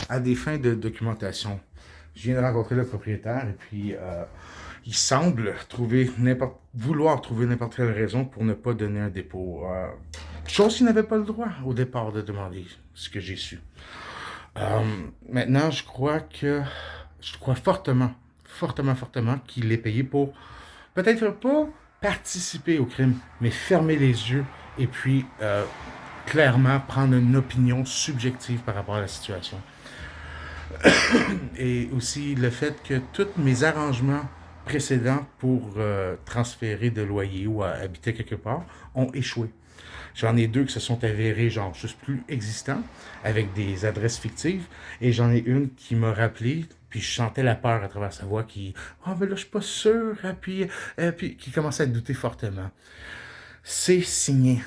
à des fins de documentation. Je viens de rencontrer le propriétaire et puis il semble vouloir trouver n'importe quelle raison pour ne pas donner un dépôt. Chose qu'il n'avait pas le droit au départ de demander, ce que j'ai su. Euh, Maintenant, je crois fortement qu'il est payé pour peut-être pas participer au crime, mais fermer les yeux et puis clairement prendre une opinion subjective par rapport à la situation. Et aussi le fait que tous mes arrangements précédents pour transférer de loyer ou habiter quelque part ont échoué. J'en ai deux qui se sont avérés genre juste plus existants, avec des adresses fictives, et j'en ai une qui m'a rappelé, puis je sentais la peur à travers sa voix qui « Ah, oh, mais là, je suis pas sûr, hein, puis qui commençait à douter fortement. C'est signé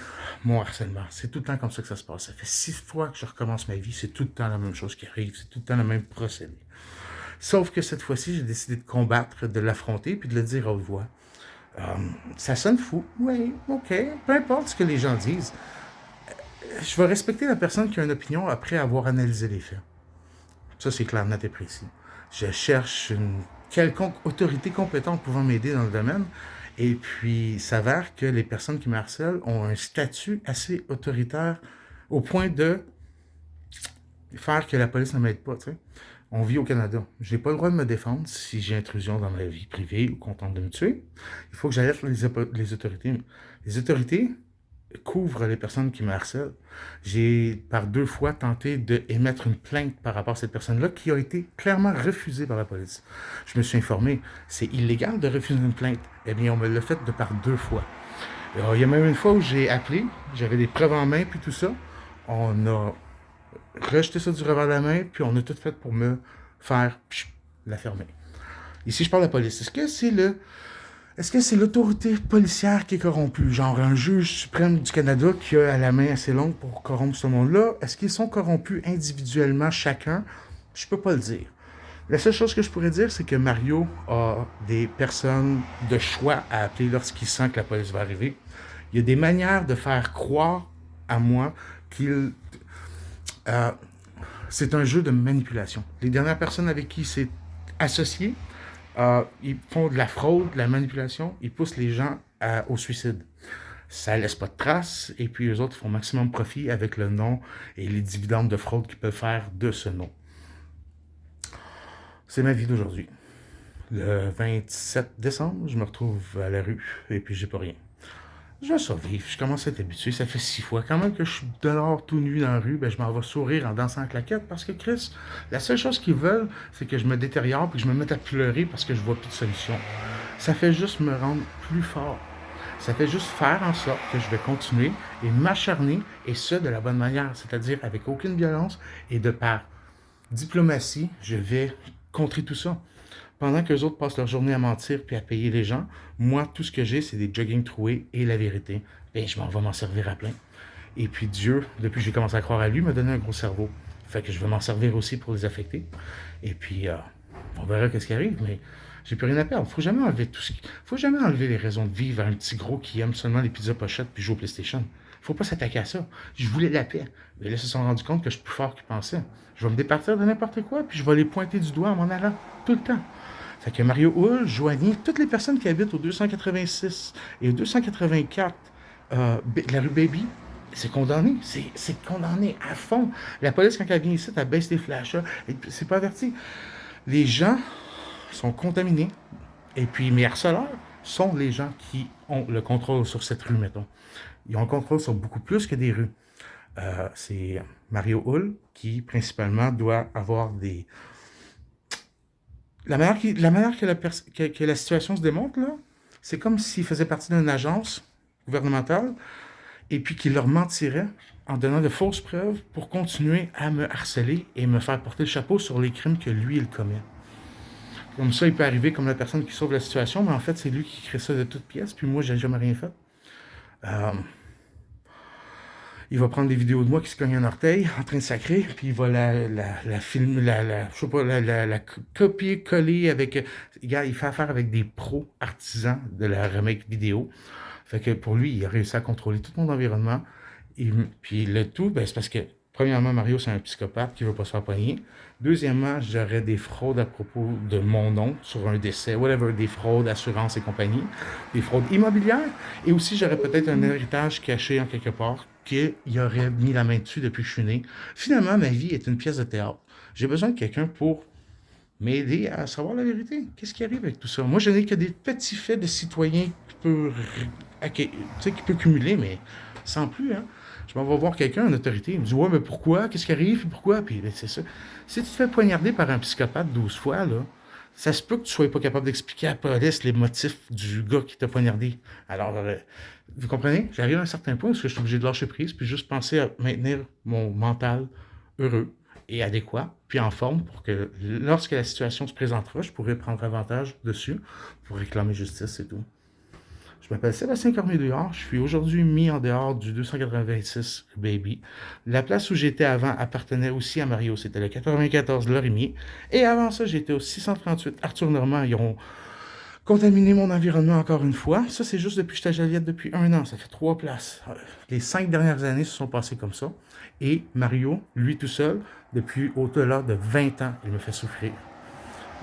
mon harcèlement. C'est tout le temps comme ça que ça se passe. Ça fait 6 fois que je recommence ma vie, c'est tout le temps la même chose qui arrive, c'est tout le temps le même procédé. Sauf que cette fois-ci, j'ai décidé de combattre, de l'affronter, puis de le dire à haute voix. Euh, Ça sonne fou, oui, ok, peu importe ce que les gens disent. Je vais respecter la personne qui a une opinion après avoir analysé les faits. Ça, c'est clair, net et précis. Je cherche une quelconque autorité compétente pouvant m'aider dans le domaine. Et puis, il s'avère que les personnes qui me harcèlent ont un statut assez autoritaire au point de faire que la police ne m'aide pas. Tu sais. On vit au Canada. Je n'ai pas le droit de me défendre si j'ai intrusion dans ma vie privée ou qu'on tente de me tuer. Il faut que j'alerte les autorités. Les autorités couvre les personnes qui me harcèlent. J'ai par 2 fois tenté d'émettre une plainte par rapport à cette personne-là qui a été clairement refusée par la police. Je me suis informé, c'est illégal de refuser une plainte. Eh bien, on me l'a fait de par 2 fois. Alors, il y a même une fois où j'ai appelé, j'avais des preuves en main, puis tout ça. On a rejeté ça du revers de la main, puis on a tout fait pour me faire la fermer. Ici, je parle de la police. Est-ce que c'est l'autorité policière qui est corrompue? Genre un juge suprême du Canada qui a la main assez longue pour corrompre ce monde-là? Est-ce qu'ils sont corrompus individuellement chacun? Je peux pas le dire. La seule chose que je pourrais dire, c'est que Mario a des personnes de choix à appeler lorsqu'il sent que la police va arriver. Il y a des manières de faire croire à moi qu'il... euh, c'est un jeu de manipulation. Les dernières personnes avec qui il s'est associé, ils font de la fraude, de la manipulation, ils poussent les gens au suicide. Ça laisse pas de traces, et puis eux autres font maximum profit avec le nom et les dividendes de fraude qu'ils peuvent faire de ce nom. C'est ma vie d'aujourd'hui. Le 27 décembre, je me retrouve à la rue, et puis j'ai pas rien. Je vais survivre, je commence à être habitué, ça fait 6 fois. Quand même que je suis dehors tout nu dans la rue, ben je m'en vais sourire en dansant en claquette parce que Chris, la seule chose qu'ils veulent, c'est que je me détériore et que je me mette à pleurer parce que je vois plus de solution. Ça fait juste me rendre plus fort. Ça fait juste faire en sorte que je vais continuer et m'acharner, et ce, de la bonne manière, c'est-à-dire avec aucune violence et de par diplomatie, je vais contrer tout ça. Pendant que les autres passent leur journée à mentir puis à payer les gens, moi, tout ce que j'ai, c'est des jogging troués et la vérité. Et je m'en vais m'en servir à plein. Et puis Dieu, depuis que j'ai commencé à croire à lui, m'a donné un gros cerveau. Fait que je vais m'en servir aussi pour les affecter. Et puis, on verra ce qui arrive, mais j'ai plus rien à perdre. Faut jamais enlever les raisons de vivre à un petit gros qui aime seulement les pizzas pochettes puis joue au PlayStation. Faut pas s'attaquer à ça. Je voulais la paix. Mais là, ils se sont rendus compte que je suis plus fort qu'ils pensaient. Je vais me départir de n'importe quoi, puis je vais les pointer du doigt en m'en allant. Tout le temps. Fait que Mario Hull, Joigny, toutes les personnes qui habitent au 286 et au 284 de la rue Baby, c'est condamné. C'est condamné à fond. La police, quand elle vient ici, elle baisse les flashs. C'est pas averti. Les gens sont contaminés. Et puis mes harceleurs sont les gens qui ont le contrôle sur cette rue, mettons. Ils ont le contrôle sur beaucoup plus que des rues. C'est Mario Hull qui, principalement, doit avoir des... La manière que la situation se démontre, là, c'est comme s'il faisait partie d'une agence gouvernementale et puis qu'il leur mentirait en donnant de fausses preuves pour continuer à me harceler et me faire porter le chapeau sur les crimes que lui, il commet. Comme ça, il peut arriver comme la personne qui sauve la situation, mais en fait, c'est lui qui crée ça de toutes pièces, puis moi, j'ai jamais rien fait. Euh, il va prendre des vidéos de moi qui se cogne un orteil en train de sacrer, puis il va la filmer, je sais pas, la copier-coller avec... Regarde, il fait affaire avec des pros artisans de la remake vidéo. Fait que pour lui, il a réussi à contrôler tout mon environnement. Et puis le tout, ben, c'est parce que premièrement, Mario, c'est un psychopathe qui ne veut pas se faire pogner. Deuxièmement, j'aurais des fraudes à propos de mon nom sur un décès, whatever, des fraudes, assurances et compagnie, des fraudes immobilières. Et aussi, j'aurais peut-être un héritage caché en quelque part qu'il aurait mis la main dessus depuis que je suis né. Finalement, ma vie est une pièce de théâtre. J'ai besoin de quelqu'un pour m'aider à savoir la vérité. Qu'est-ce qui arrive avec tout ça? Moi, je n'ai que des petits faits de citoyens qui peut cumuler, mais sans plus, hein. Je m'en vais voir quelqu'un en autorité. Il me dit, ouais, mais pourquoi? Qu'est-ce qui arrive? Pourquoi? Puis c'est ça. Si tu te fais poignarder par un psychopathe 12 fois, là, ça se peut que tu sois pas capable d'expliquer à la police les motifs du gars qui t'a poignardé. Alors, vous comprenez? J'arrive à un certain point où je suis obligé de lâcher prise, puis juste penser à maintenir mon mental heureux et adéquat, puis en forme pour que lorsque la situation se présentera, je pourrai prendre avantage dessus pour réclamer justice et tout. Je m'appelle Sébastien Cormier-Dehors. Je suis aujourd'hui mis en dehors du 286 Baby. La place où j'étais avant appartenait aussi à Mario. C'était le 94 Lorimier. Et avant ça, j'étais au 638 Arthur Normand. Ils ont contaminé mon environnement encore une fois. Ça, c'est juste depuis que j'étais à Joliette depuis 1 an. Ça fait 3 places. Les 5 dernières années se sont passées comme ça. Et Mario, lui tout seul, depuis au-delà de 20 ans, il me fait souffrir.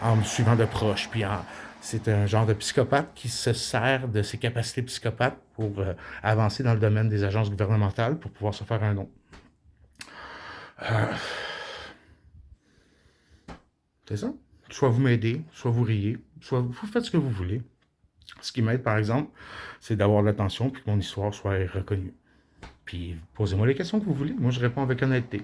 En me suivant de proche, puis c'est un genre de psychopathe qui se sert de ses capacités psychopathes pour avancer dans le domaine des agences gouvernementales pour pouvoir se faire un nom. Euh, c'est ça. Soit vous m'aidez, soit vous riez, soit vous faites ce que vous voulez. Ce qui m'aide, par exemple, c'est d'avoir de l'attention puis que mon histoire soit reconnue. Puis posez-moi les questions que vous voulez. Moi, je réponds avec honnêteté.